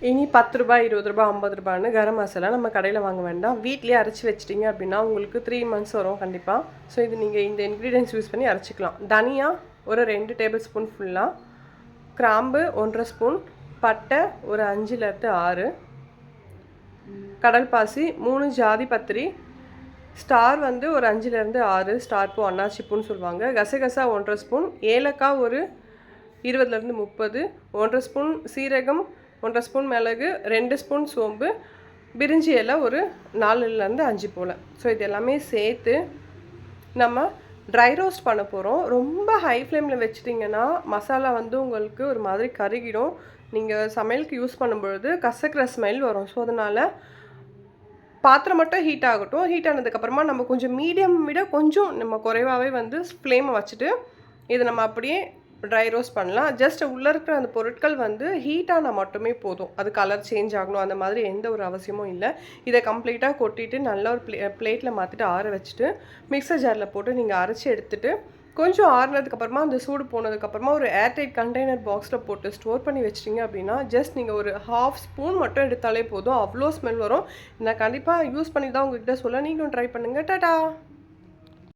இனி ₹10 ₹20 ₹50 கரம் மசாலா நம்ம கடையில் வாங்க வேண்டாம். வீட்லேயே அரைச்சி வச்சிட்டிங்க அப்படின்னா உங்களுக்கு 3 months வரும் கண்டிப்பாக. ஸோ இது நீங்கள் இந்த இன்க்ரீடியன்ஸ் யூஸ் பண்ணி அரைச்சிக்கலாம். தனியா ஒரு 2 டேபிள் ஸ்பூன் ஃபுல்லாக, கிராம்பு 1.5 ஸ்பூன், பட்டை ஒரு 5லேருந்து 6, கடல் பாசி 3 ஜாதி பத்திரி, ஸ்டார் வந்து ஒரு 5லேருந்து 6, ஸ்டார் பூ அன்னாச்சி பூன்னு சொல்லுவாங்க, கசகசா 1.5 ஸ்பூன், ஏலக்காய் ஒரு 20லேருந்து 30, 1.5 ஸ்பூன் சீரகம், 1.5 ஸ்பூன் மிளகு, 2 ஸ்பூன் சோம்பு, பிரிஞ்சி இலை ஒரு 4லேருந்து 5 போல். ஸோ இது எல்லாமே சேர்த்து நம்ம ட்ரை ரோஸ்ட் பண்ண போகிறோம். ரொம்ப ஹை ஃப்ளேமில் வச்சிட்டிங்கன்னா மசாலா வந்து உங்களுக்கு ஒரு மாதிரி கருகிடும். நீங்கள் சமையலுக்கு யூஸ் பண்ணும்பொழுது கசக்கிற ஸ்மெல் வரும். ஸோ அதனால் பாத்திரம் மட்டும் ஹீட் ஆகட்டும். ஹீட் ஆனதுக்கப்புறமா நம்ம கொஞ்சம் மீடியம் விட கொஞ்சம் நம்ம குறைவாகவே வந்து ஃப்ளேமை வச்சுட்டு இதை நம்ம அப்படியே ட்ரை ரோஸ்ட் பண்ணலாம். ஜஸ்ட் உள்ளே இருக்கிற அந்த பொருட்கள் வந்து ஹீட்டானால் மட்டுமே போதும். அது கலர் சேஞ்ச் ஆகணும் அந்த மாதிரி எந்த ஒரு அவசியமும் இல்லை. இதை கம்ப்ளீட்டாக கொட்டிட்டு நல்லா ஒரு பிளேட்டில் மாற்றிட்டு ஆற வச்சுட்டு மிக்சர் ஜாரில் போட்டு நீங்கள் அரைச்சி எடுத்துகிட்டு கொஞ்சம் ஆறுனதுக்கப்புறமா அந்த சூடு போனதுக்கப்புறமா ஒரு ஏர்டைட் கண்டெய்னர் பாக்ஸில் போட்டு ஸ்டோர் பண்ணி வச்சிட்டிங்க அப்படின்னா ஜஸ்ட் நீங்கள் ஒரு 1/2 ஸ்பூன் மட்டும் எடுத்தாலே போதும். அவ்வளோ ஸ்மெல் வரும். நான் கண்டிப்பாக யூஸ் பண்ணி தான் உங்ககிட்ட சொல்ல. நீங்களும் ட்ரை பண்ணுங்கள். டாடா.